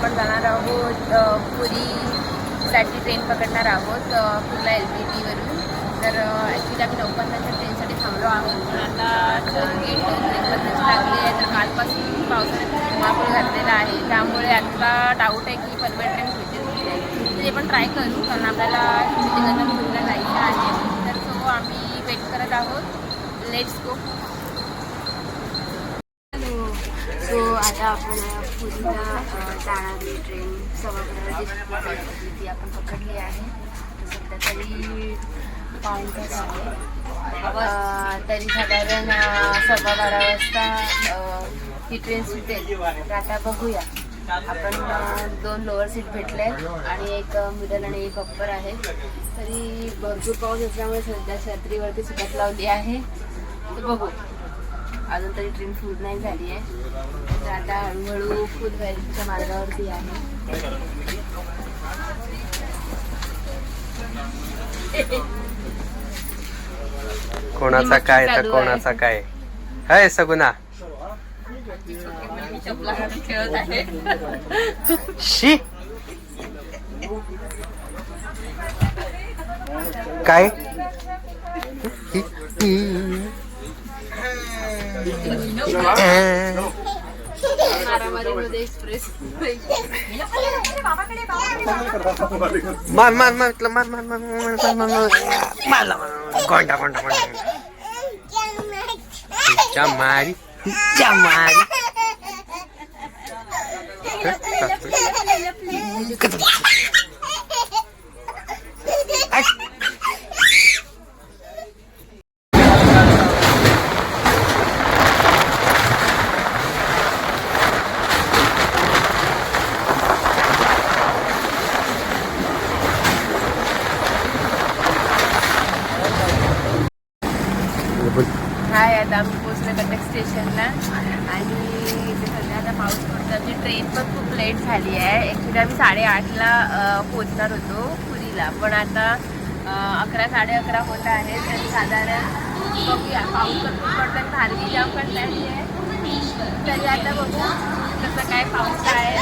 आपण जाणार आहोत पुरीसाठी ट्रेन पकडणार आहोत कुर्ला LPTवरून. तर ॲक्च्युली आम्ही 9:15च्या ट्रेनसाठी थांबलो आहोत. पण आता गेट 9:15ची लागली आहे. तर कालपासून पावसाने धुमाकूळ घातलेला आहे. त्यामुळे आता डाऊट आहे की पनवेल ट्रेन भेटेल की नाही. ते पण ट्राय करू, कारण आपल्याला जगन्नाथपुरीला जायचं आहे. तर सो आम्ही वेट करत आहोत. Let's go. सो आता आपण पुरीला जाणारी ट्रेन 11:15 ती आपण पकडली आहे. सध्या तरी पाऊण तास आहे. तरी साधारण 12:15 वाजता ही ट्रेन सुटेल. तर आता बघूया. आपण 2 लोअर सीट भेटले आणि एक मिडल आणि एक अप्पर आहे. तरी भरपूर पाऊस असल्यामुळे सध्या छत्रीवरती सुकत लावली आहे. तर बघू, अजून तरी ट्रेन फुल नाही झाली आहे. तर आता हळूहळू फुल व्हायच्या मार्गावरती आहे. कोणाचा काय तर कोणाचा काय है सगुना. खेळत आहे. शी काय मारामारीमध्ये एक्सप्रेस. मार मार मार मार मार मार मार कोंडा कोंडा कोंडा मारी मारी. हाय, आता आम्ही पोचलो कटक स्टेशनला आणि इथे सध्या आता पाऊस पडतो. आमची ट्रेन पण खूप लेट झाली आहे. ॲक्च्युली आम्ही 8:30ला पोचणार होतो पुरीला, पण आता 11 11:30 होत आहे. तरी साधारण बघूया, पाऊस भरपूर पडतो आणि भारती जाम करतायची आहे. तरी आता बघू कसं काय पाऊस आहे.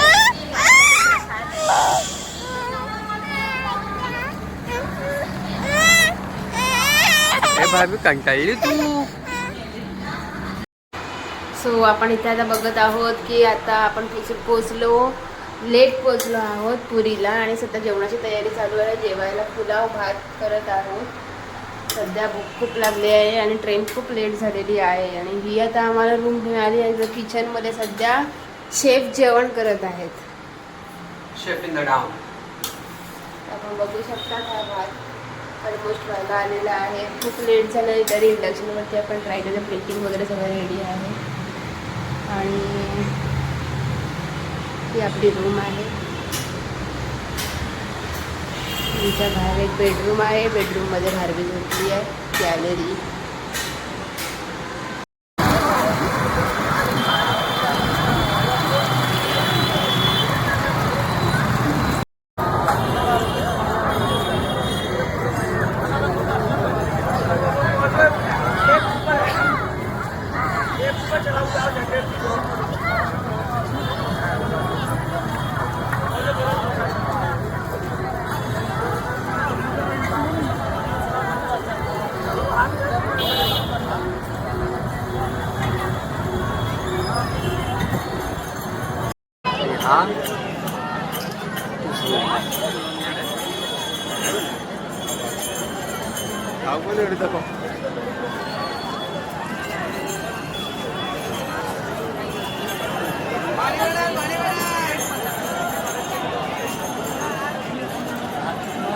भाभी कंटाळली तू. सो आपण इथे आता बघत आहोत की आता आपण लेट पोचलो आहोत पुरीला आणि सध्या जेवणाची तयारी चालू आहे. जेवायला पुलाव भात करत आहोत. सध्या भूक खूप लागली आहे आणि ट्रेन खूप लेट झालेली आहे. आणि ही आता आम्हाला रूम मिळाली आहे. किचनमध्ये सध्या शेफ जेवण करत आहेत. Chef in the down. आपण बघू शकता हा भात ऑलमोस्ट व्हायला आलेला आहे. खूप लेट झालं आहे तरी इंडक्शनवरती आपण ट्राय केलं. प्लेटिंग वगैरे सगळं रेडी आहे. आणि ही आपली रूम आहे. तिच्या बाहेर एक बेडरूम आहे. बेडरूममध्ये भारवी झोपली आहे. गॅलरी.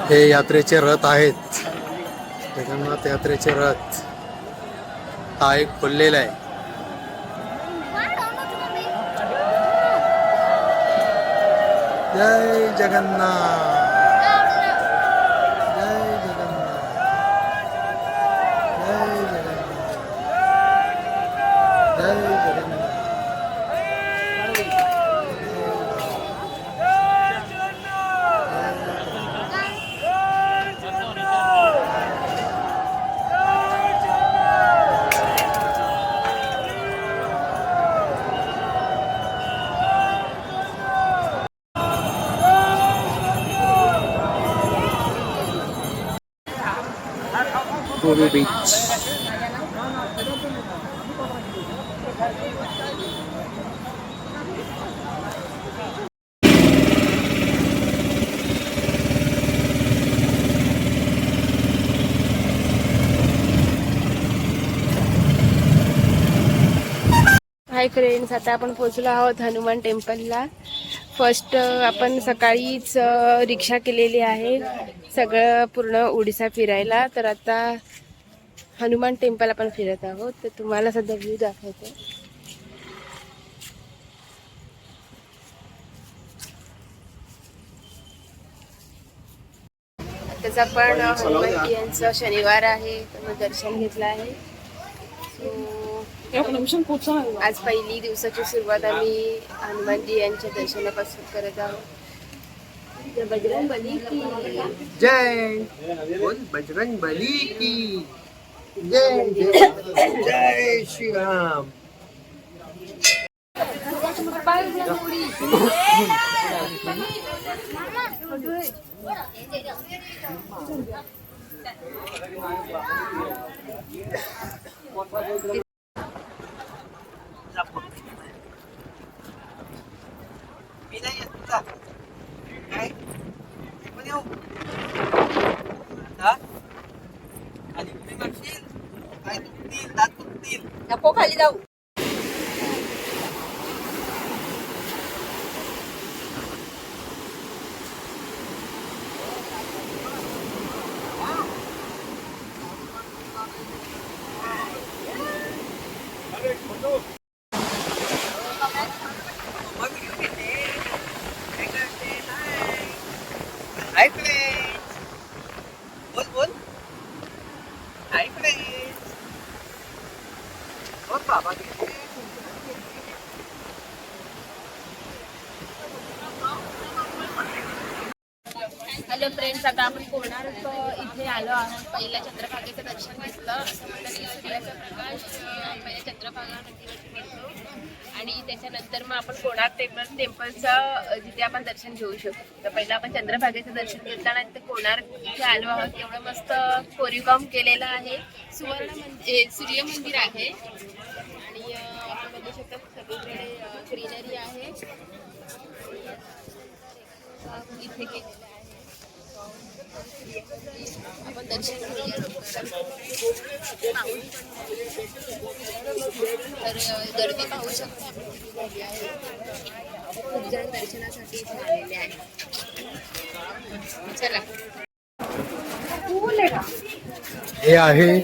हे यात्रेचे रथ आहेत. जगन्नाथ यात्रेचे रथ. हा एक खुललेला आहे. जय जगन्नाथ. जय जगन्नाथ. जय जगन्नाथ. जय जगन्नाथ. गोबी बीच. हाय फ्रेंड्स, आता आपण पोहोचलो आहोत हनुमान टेम्पलला. फर्स्ट आपण सकाळीच रिक्षा केलेली आहे सगळं पूर्ण ओडिसा फिरायला. तर आता हनुमान टेम्पल आपण फिरत आहोत. तर तुम्हाला सध्या व्ह्यू दाखवते. आताच आपण हनुमानजी यांचं शनिवार आहे तर मग दर्शन घेतलं आहे. आज पहिली दिवसाची सुरुवात आम्ही हनुमानजी यांच्या दर्शनापासून करत आहोत. बजरंग बली की जय. बोल बजरंग बली की जय. जय जय श्रीराम. नको खाली जाऊ. हॅलो फ्रेंड्स, आता आपण कोणार्क इथे आलो आहोत. पहिल्या चंद्रभागेचं दर्शन घेतलं. असं म्हणतात की सूर्याचा प्रकाश पहिल्या चंद्रभागा नदीवरती पडतो आणि त्याच्यानंतर मग आपण कोणार्क टेम्पलचं जिथे आपण दर्शन घेऊ शकतो. तर पहिलं आपण चंद्रभागेचं दर्शन घेतलं आणि ते कोणार्क इथे आलो आहोत. एवढं मस्त कोरीवकाम केलेलं आहे. सूर्य मंदिर आहे आणि आपण बघू शकतो सगळीकडे ग्रीनरी आहे. इथे केलेलं आहे. आपण दर्शन घेऊया. तर गर्दी पाहू शकतो आपण किती झाली आहे. खूप जण दर्शनासाठी इथे आलेले आहेत. चला. हे आहे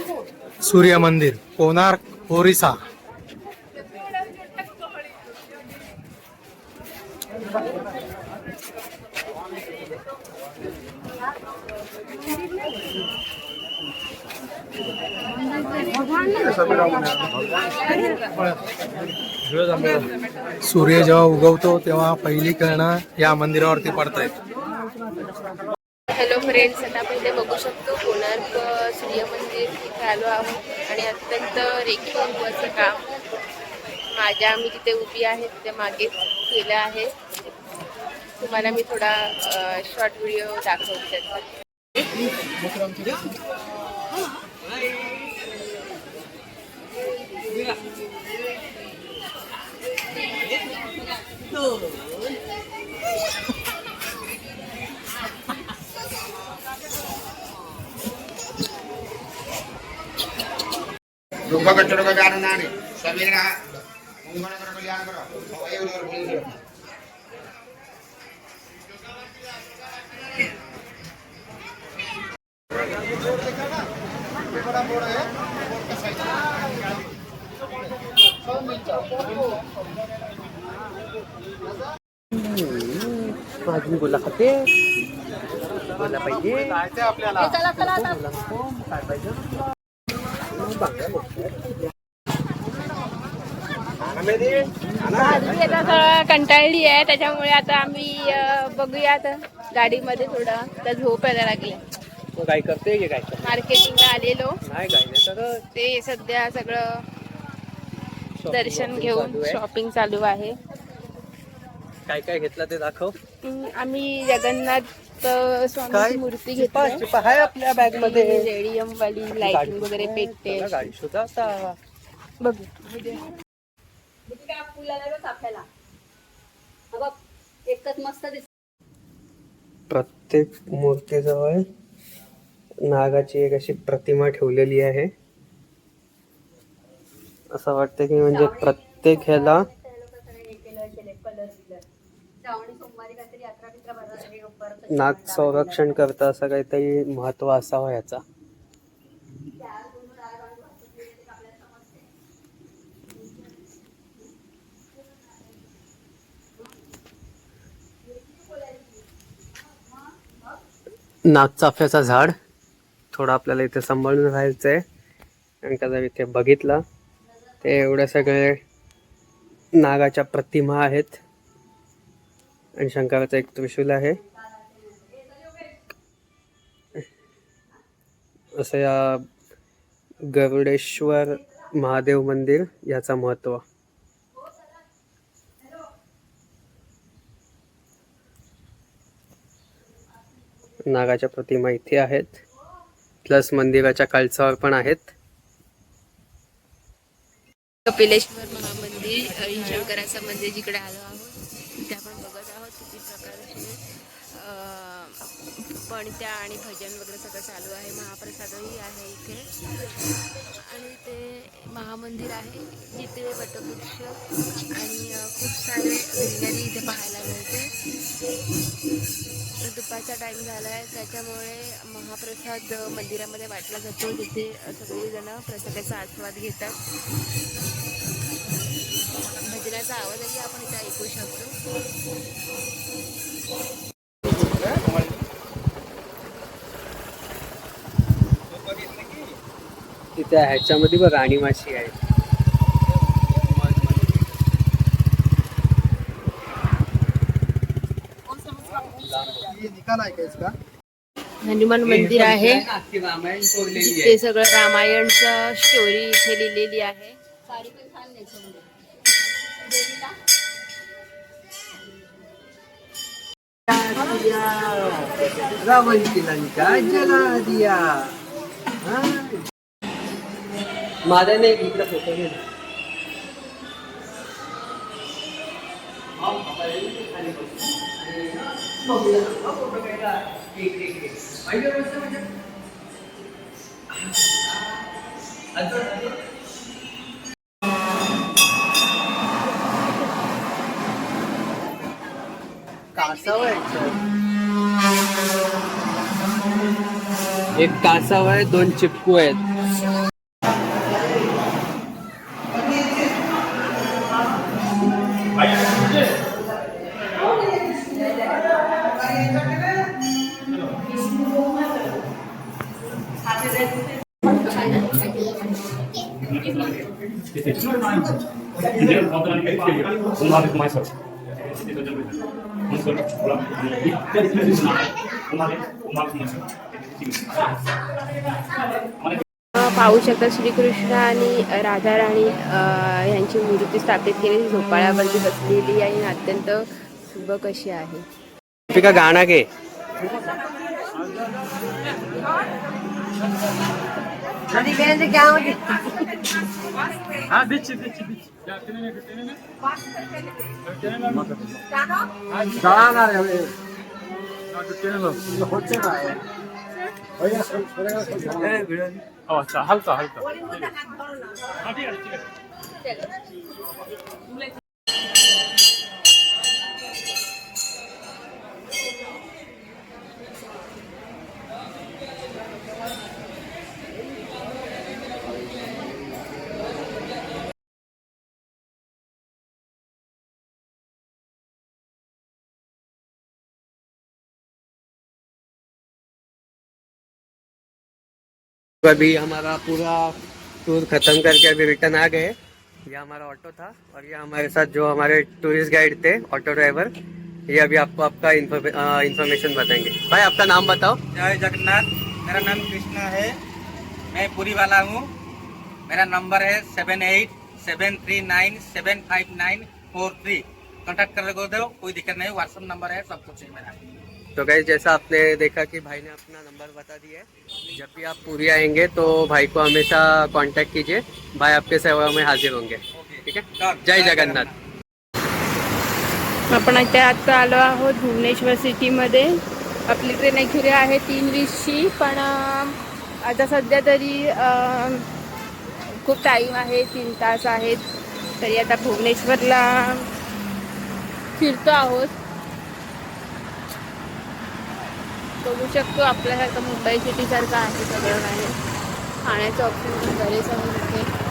सूर्य मंदिर कोणार्क ओरिसा. सूर्य जेव्हा उगवतो तेव्हा पहिली किरणं या मंदिरावरती पडतायत. हॅलो फ्रेंड्स, आता आपण इथे बघू शकतो कोणार्क सूर्य मंदिर इथे आलो आहोत आणि अत्यंत रेखीव उभं काम माझ्या मी तिथे उभी आहे तिथे मागे केलं आहे. तुम्हाला मी थोडा शॉर्ट व्हिडिओ दाखवते त्याचा. Lupa kecil ke kanan nani, sambil nak mungkin ada kalian berapa? Oh, ayo udah boleh. माझी बोला खाते बोला पाहिजे आपल्याला काय पाहिजे. कंटाळली आहे त्याच्यामुळे आता आम्ही बघूया आता गाडीमध्ये थोडं तर झोप यायला लागली. काय करते की काय मार्केटिंगला आलेलो नाही काय ते सध्या सगळं दर्शन घेऊन शॉपिंग चालू आहे. काय काय घेतलं ते दाखव. आम्ही जगन्नाथ स्वामीची मूर्ती घेतली चिपा आहे आपल्या बॅग मध्ये. रेडियम वाली लाइटिंग वगैरे पेटते. गाडी सुद्धा आता बघू एकच मस्त दिसत. प्रत्येक मूर्तीजवळ नागाची एक अशी प्रतिमा ठेवलेली आहे. असं वाटतं की म्हणजे प्रत्येक ह्याला नाग संरक्षण करतं असं काहीतरी महत्व असावं याचा. नागचाफ्याचा झाड थोडं आपल्याला इथे सांभाळून राहायचं आहे, कारण का जर इथे बघितलं ते एवढे सगळे नागाच्या प्रतिमा आहेत आणि शंकराचा एक त्रिशूल आहे. असं या गरुडेश्वर महादेव मंदिर याचं महत्व. नागाच्या प्रतिमा इथे आहेत, प्लस मंदिराच्या कालचावर पण आहेत. कपिलेश्वर महामंदिर आणि शंकराचं मंदिर जिकडे आलो आहोत ते आपण बघत आहोत. किती प्रकारचे पणत्या आणि भजन वगैरे सगळं चालू आहे. महाप्रसादही आहे इथे आणि ते महामंदिर आहे जिथे वटवृक्ष आणि खूप सारे ग्रीनरी इथे पाहायला मिळते. दुपारचा टाइम झाला आहे त्याच्यामुळे महाप्रसाद मंदिरामध्ये वाटला जातो, जिथे सगळेजण प्रसादाचा आस्वाद घेतात. भजनाचा आवाजही आपण इथे ऐकू शकतो. तिथे ह्याच्यामध्ये बघ राणी माशी आहे. हनुमान मंदिर आहे जिथे सगळं रामायणचं स्टोरी इथे लिहिलेली आहे. रावण की लंका जला दिया. माझा नाही इकडे फोटो घे. कासव आहे, एक कासव आहे, 2 चिपकू आहेत. पाहू शकता श्रीकृष्ण आणि राधा राणी यांची मूर्ती स्थापित केली झोपाळ्यावरती बसलेली आहे आणि अत्यंत सुबक अशी आहे. का गाणं घे. हलका हलका. अभी हमारा पूरा टूर खत्म करके अभी रिटर्न आ गए. ये हमारा ऑटो था और ये हमारे साथ जो हमारे टूरिस्ट गाइड थे, ऑटो ड्राइवर, ये अभी आपको आपका इन्फॉर्मेशन बताएंगे. भाई आपका नाम बताओ. जय जगन्नाथ. मेरा नाम कृष्णा है, मैं पुरी वाला हूँ. मेरा नंबर है 7873975943. कांटेक्ट कर दो, कोई दिक्कत नहीं, व्हाट्सएप नंबर है, सब कुछ है मेरा। तो गाइस जैसा आपने देखा कि भाई ने अपना नंबर बता दिया है, जब भी आप पुरी आएंगे तो भाई को हमेशा कांटेक्ट कीजिए, भाई आपके सेवा में हाजिर होंगे। ठीक है, जय जगन्नाथ। आपण आता आलो आहोत भुवनेश्वर सिटीमध्ये. आपली ट्रेन ॲक्च्युली आहे 3:20ची, पण आता सध्या तरी खूप टाईम आहे, 3 तास आहेत. तरी आता भुवनेश्वरला फिरतो आहोत. बघू शकतो आपल्यासारखं मुंबई सिटीसारखं आहे सगळं काही. खाण्याचं ऑप्शन बरेच आहे इथे.